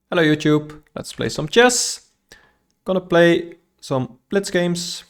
Hello YouTube, let's play some chess. Gonna play some Blitz games.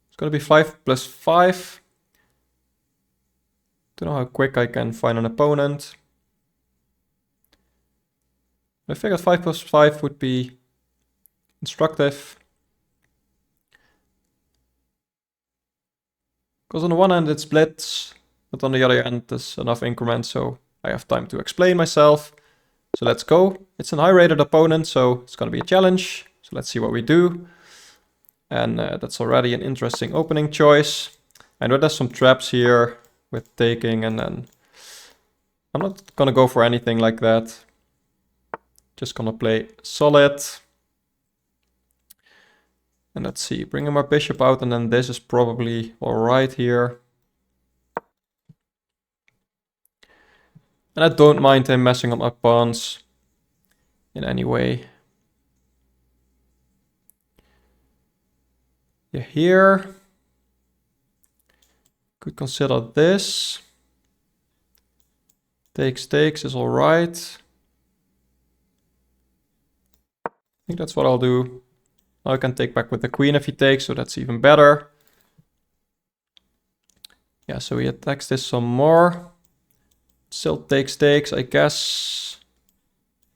It's gonna be 5 plus 5. Don't know how quick I can find an opponent. I figured 5 plus 5 would be instructive. Because on the one hand it's Blitz, but on the other hand there's enough increments so I have time to explain myself. So let's go. It's an high rated opponent, so it's gonna be a challenge. So let's see what we do. And that's already an interesting opening choice. I know there's some traps here with taking, and then I'm not gonna go for anything like that. Just gonna play solid. And let's see, bringing my bishop out, and then this is probably alright here. And I don't mind him messing up my pawns in any way. Yeah, here. Could consider this. Takes is alright. I think that's what I'll do. Now I can take back with the queen if he takes, so that's even better. Yeah, so he attacks this some more. Still takes, I guess.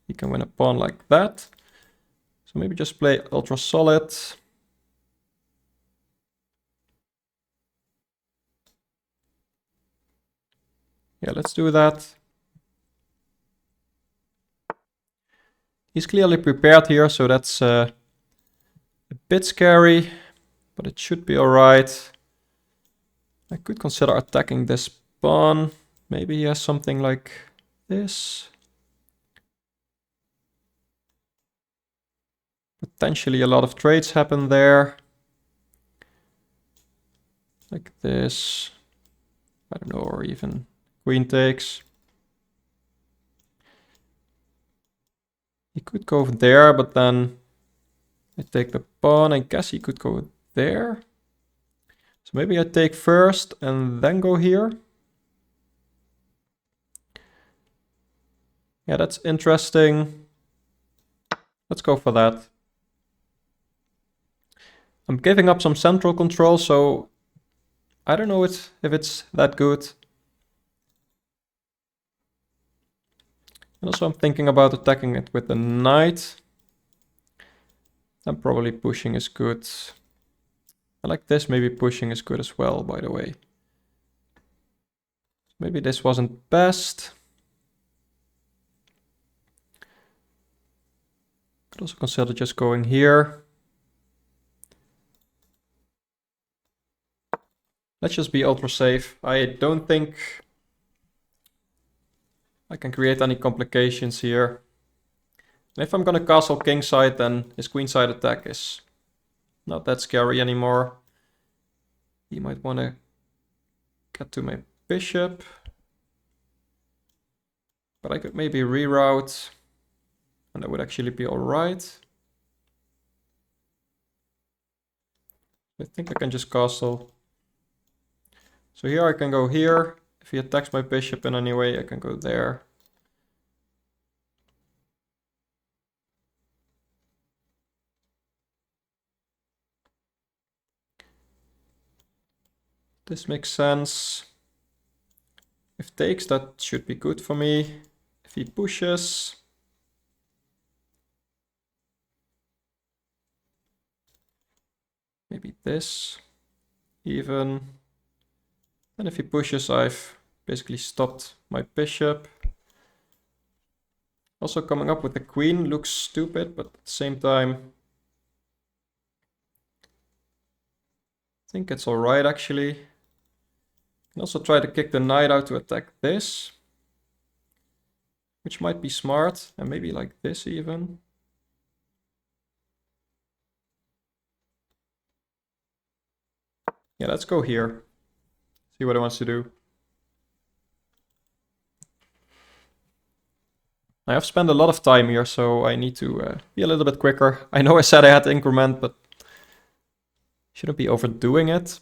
He can win a pawn like that. So maybe just play ultra solid. Yeah, let's do that. He's clearly prepared here, so that's a bit scary, but it should be alright. I could consider attacking this pawn. Maybe he has something like this. Potentially a lot of trades happen there. Like this. I don't know, or even queen takes. He could go there, but then I take the pawn. I guess he could go there. So maybe I take first and then go here. Yeah, that's interesting. Let's go for that. I'm giving up some central control, so I don't know if it's that good. And also I'm thinking about attacking it with the knight. And probably pushing is good. I like this, maybe pushing is good as well, by the way. Maybe this wasn't best. Could also consider just going here. Let's just be ultra safe. I don't think I can create any complications here. And if I'm gonna castle kingside, then his queenside attack is not that scary anymore. He might want to get to my bishop. But I could maybe reroute. And that would actually be alright. I think I can just castle. So here I can go here. If he attacks my bishop in any way, I can go there. This makes sense. If takes, that should be good for me. If he pushes... maybe this, even. And if he pushes, I've basically stopped my bishop. Also coming up with the queen looks stupid, but at the same time, I think it's alright actually. Can also try to kick the knight out to attack this, which might be smart, and maybe like this even. Yeah, let's go here. See what he wants to do. I have spent a lot of time here, so I need to be a little bit quicker. I know I said I had to increment, but shouldn't be overdoing it.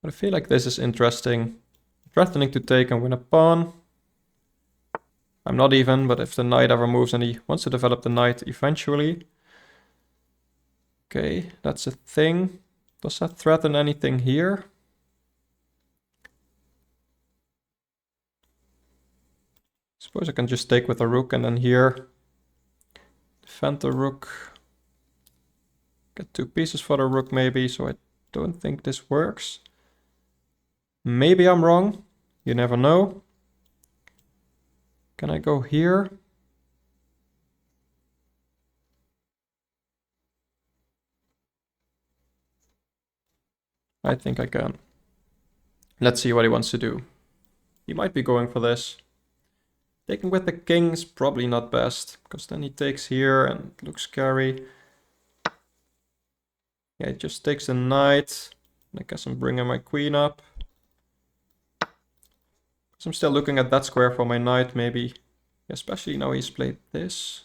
But I feel like this is interesting. Threatening to take and win a pawn. I'm not even, but if the knight ever moves and he wants to develop the knight eventually. Okay, that's a thing. Does that threaten anything here? Suppose I can just take with a rook and then here defend the rook. Get 2 pieces for the rook maybe, so I don't think this works. Maybe I'm wrong. You never know. Can I go here? I think I can. Let's see what he wants to do. He might be going for this. Taking with the king is probably not best, because then he takes here and it looks scary. Yeah, he just takes the knight. I guess I'm bringing my queen up. So I'm still looking at that square for my knight, maybe. Especially now he's played this.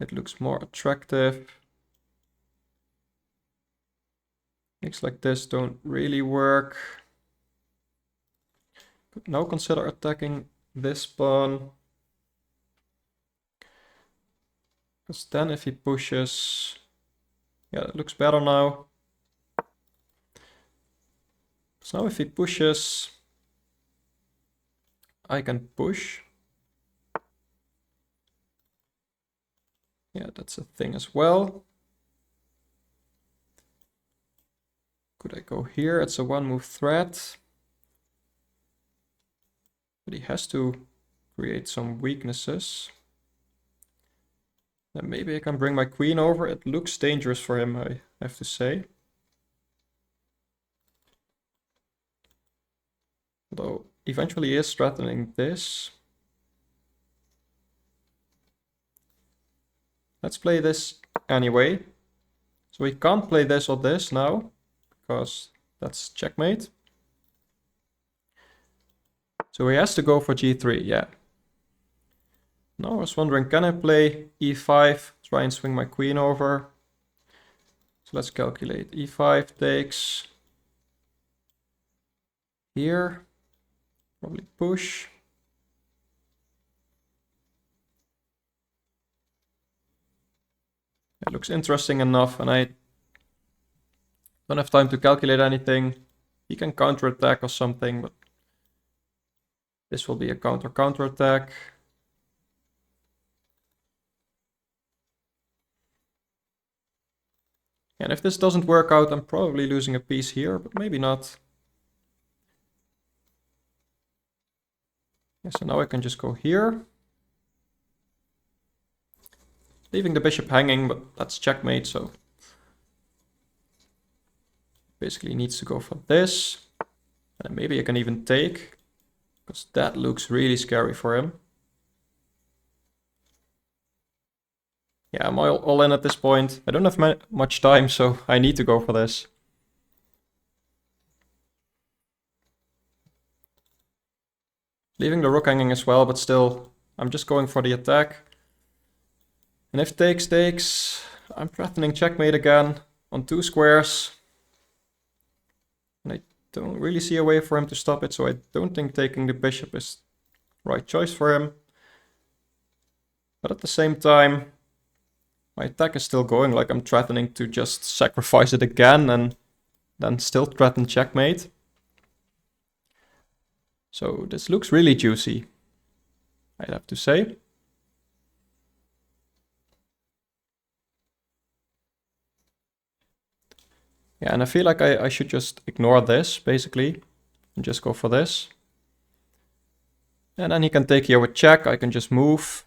It looks more attractive. Things like this don't really work. Could now consider attacking this pawn. Because then if he pushes... Yeah, it looks better now. So now if he pushes... I can push. Yeah, that's a thing as well. Could I go here? It's a 1-move threat. But he has to create some weaknesses. Then maybe I can bring my queen over. It looks dangerous for him, I have to say. Although eventually he is threatening this. Let's play this anyway. So he can't play this or this now, because that's checkmate. So he has to go for g3, yeah. Now I was wondering, can I play e5, try and swing my queen over? So let's calculate. e5 takes here, probably push. It looks interesting enough, and I don't have time to calculate anything. He can counterattack or something, but this will be a counterattack. And if this doesn't work out, I'm probably losing a piece here, but maybe not. Yeah, so now I can just go here. Leaving the bishop hanging, but that's checkmate, so basically needs to go for this. And maybe I can even take, because that looks really scary for him. Yeah, I'm all in at this point. I don't have much time, so I need to go for this. Leaving the rook hanging as well, but still, I'm just going for the attack. And if takes, I'm threatening checkmate again on 2 squares. And I don't really see a way for him to stop it, so I don't think taking the bishop is the right choice for him. But at the same time, my attack is still going, like I'm threatening to just sacrifice it again and then still threaten checkmate. So this looks really juicy, I'd have to say. Yeah, and I feel like I should just ignore this, basically, and just go for this. And then he can take here with check, I can just move.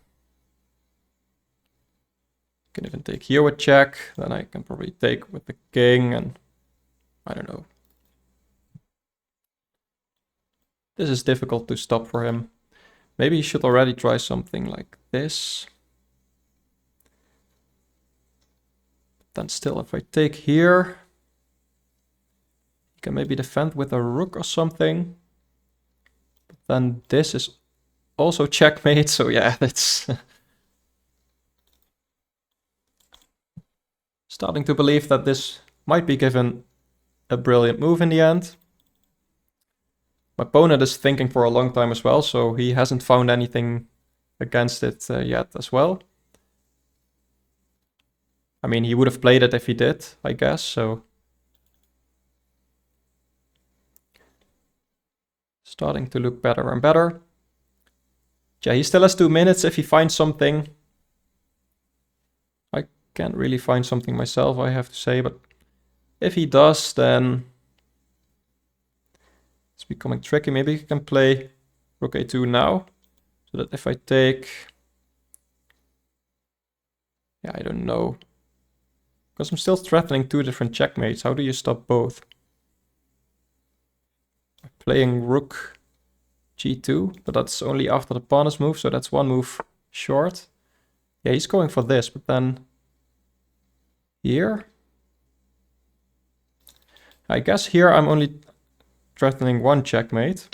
Can even take here with check, then I can probably take with the king, and I don't know. This is difficult to stop for him. Maybe he should already try something like this. But then still, if I take here, he can maybe defend with a rook or something. But then this is also checkmate, so yeah, that's... Starting to believe that this might be given a brilliant move in the end. My opponent is thinking for a long time as well, so he hasn't found anything against it yet as well. I mean, he would have played it if he did, I guess, so. Starting to look better and better. Yeah, he still has 2 minutes if he finds something. I can't really find something myself, I have to say, but if he does, then it's becoming tricky. Maybe he can play rook a2 now, so that if I take... Yeah, I don't know. Because I'm still threatening 2 different checkmates. How do you stop both? Playing rook g2, but that's only after the pawn is moved, so that's 1 move short. Yeah, he's going for this, but then here? I guess here I'm only threatening 1 checkmate.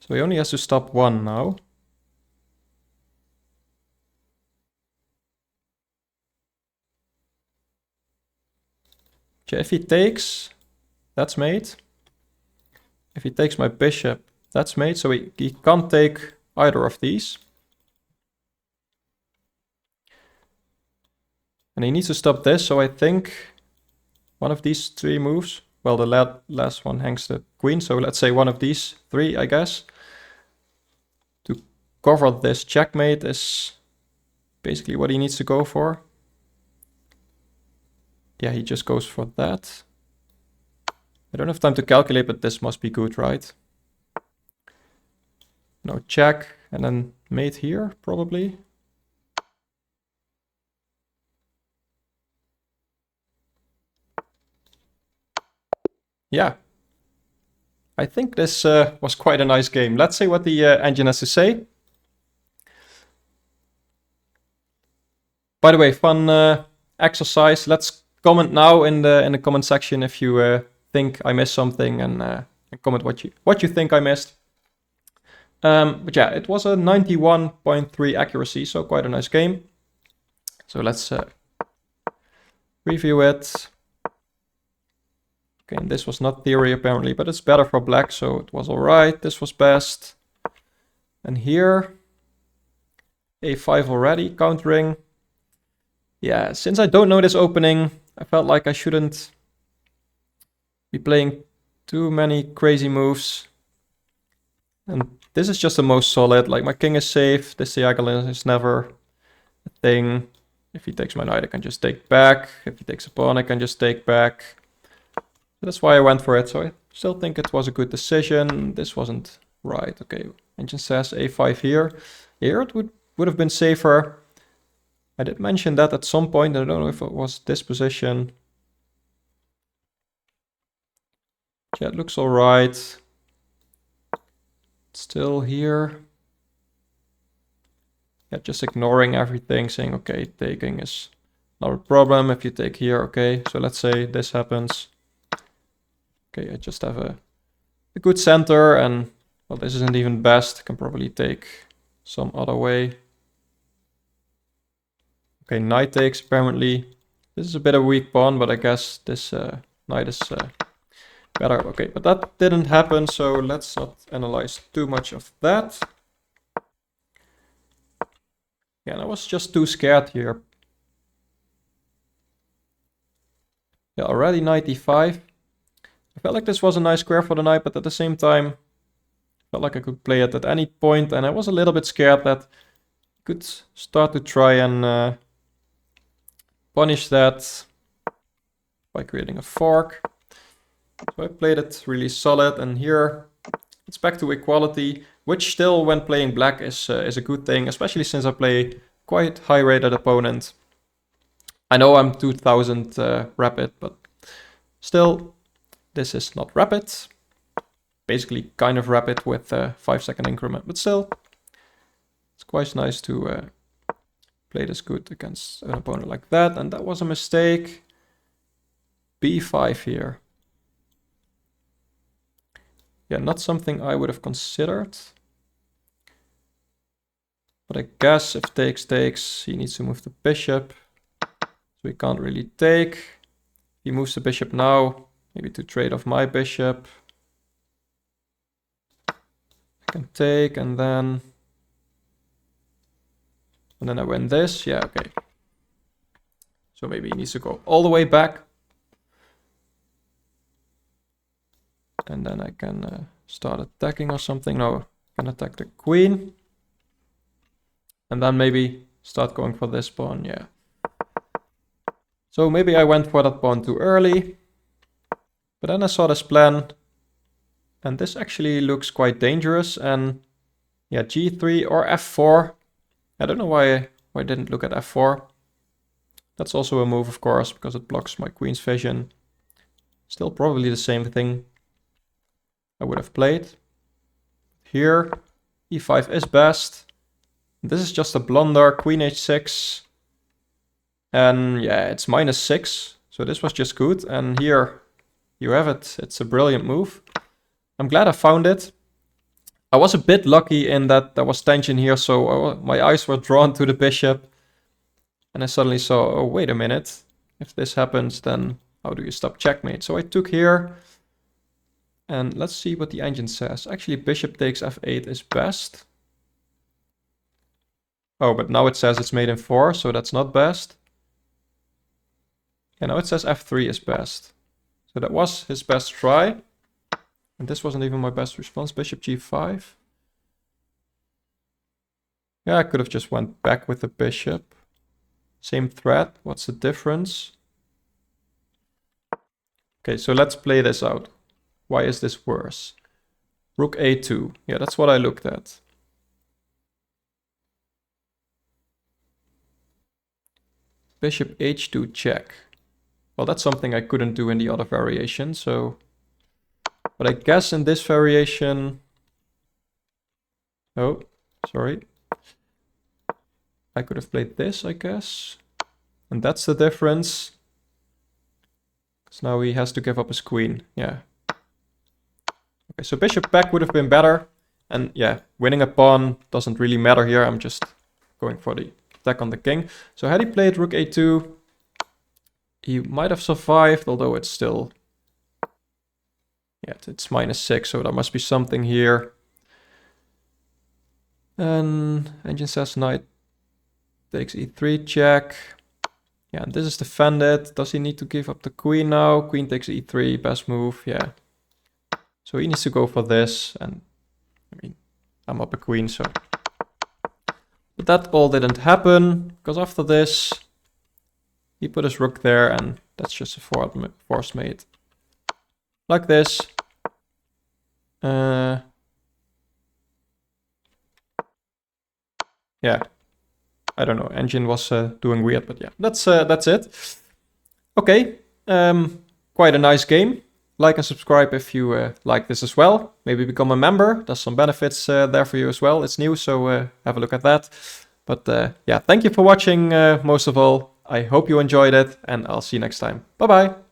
So he only has to stop 1 now. Okay, if he takes, that's mate. If he takes my bishop, that's mate. So he can't take either of these. And he needs to stop this, so I think one of these 3 moves, well, the last one hangs the queen, so let's say one of these 3, I guess, to cover this checkmate is basically what he needs to go for. Yeah, he just goes for that. I don't have time to calculate, but this must be good, right? No, check, and then mate here, probably. Yeah. I think this was quite a nice game. Let's see what the engine has to say. By the way, fun exercise. Let's comment now in the comment section if you think I missed something, and comment what you think I missed. But yeah, it was a 91.3 accuracy, so quite a nice game. So let's review it. Okay, and this was not theory apparently, but it's better for black, so it was alright. This was best. And here, a5 already, countering. Yeah, since I don't know this opening, I felt like I shouldn't be playing too many crazy moves. And this is just the most solid. Like, my king is safe, this diagonal is never a thing. If he takes my knight, I can just take back. If he takes a pawn, I can just take back. That's why I went for it. So I still think it was a good decision. This wasn't right. Okay, engine says a5 here. Here it would have been safer. I did mention that at some point. I don't know if it was this position. Yeah, it looks all right. Still here. Yeah, just ignoring everything, saying, okay, taking is not a problem. If you take here, okay. So let's say this happens. Okay, I just have a good center, and well, this isn't even best. I can probably take some other way. Okay, knight takes apparently. This is a bit of a weak pawn, but I guess this knight is better. Okay, but that didn't happen, so let's not analyze too much of that. Yeah, and I was just too scared here. Yeah, already knight e5. I felt like this was a nice square for the knight, but at the same time, I felt like I could play it at any point, and I was a little bit scared that I could start to try and punish that by creating a fork. So I played it really solid, and here it's back to equality, which still, when playing black, is a good thing, especially since I play quite high-rated opponent. I know I'm 2000 rapid, but still, this is not rapid. Basically kind of rapid with a 5-second increment, but still, it's quite nice to play this good against an opponent like that. And that was a mistake. b5 here. Yeah, not something I would have considered. But I guess if takes, he needs to move the bishop. So he can't really take. He moves the bishop now, maybe to trade off my bishop. I can take, and then I win this. Yeah, okay. So maybe he needs to go all the way back. And then I can start attacking or something. No, I can attack the queen. And then maybe start going for this pawn, yeah. So maybe I went for that pawn too early. But then I saw this plan. And this actually looks quite dangerous. And yeah, g3 or f4. I don't know why I didn't look at f4. That's also a move, of course, because it blocks my queen's vision. Still probably the same thing I would have played. Here, e5 is best. This is just a blunder, queen h6. And yeah, it's -6. So this was just good. And here you have it. It's a brilliant move. I'm glad I found it. I was a bit lucky in that there was tension here, so my eyes were drawn to the bishop. And I suddenly saw, oh, wait a minute. If this happens, then how do you stop checkmate? So I took here. And let's see what the engine says. Actually, bishop takes f8 is best. Oh, but now it says it's made in 4, so that's not best. And now it says f3 is best. So that was his best try. And this wasn't even my best response. Bishop g5. Yeah, I could have just went back with the bishop. Same threat. What's the difference? Okay, so let's play this out. Why is this worse? Rook a2. Yeah, that's what I looked at. Bishop h2 check. Well, that's something I couldn't do in the other variation, so... But I guess in this variation... Oh, sorry. I could have played this, I guess. And that's the difference. Because now he has to give up his queen, yeah. Okay, so bishop back would have been better. And yeah, winning a pawn doesn't really matter here. I'm just going for the attack on the king. So had he played rook a2, he might have survived, although it's still... Yeah, it's -6, so there must be something here. And engine says knight takes e3 check. Yeah, and this is defended. Does he need to give up the queen now? Queen takes e3, best move, yeah. So he needs to go for this, and I mean, I'm up a queen, so... But that all didn't happen, because after this, he put his rook there, and that's just a force mate. Like this. Yeah, I don't know. Engine was doing weird, but yeah, that's it. Okay, quite a nice game. Like and subscribe if you like this as well. Maybe become a member. There's some benefits there for you as well. It's new, so have a look at that. But yeah, thank you for watching most of all. I hope you enjoyed it, and I'll see you next time. Bye-bye.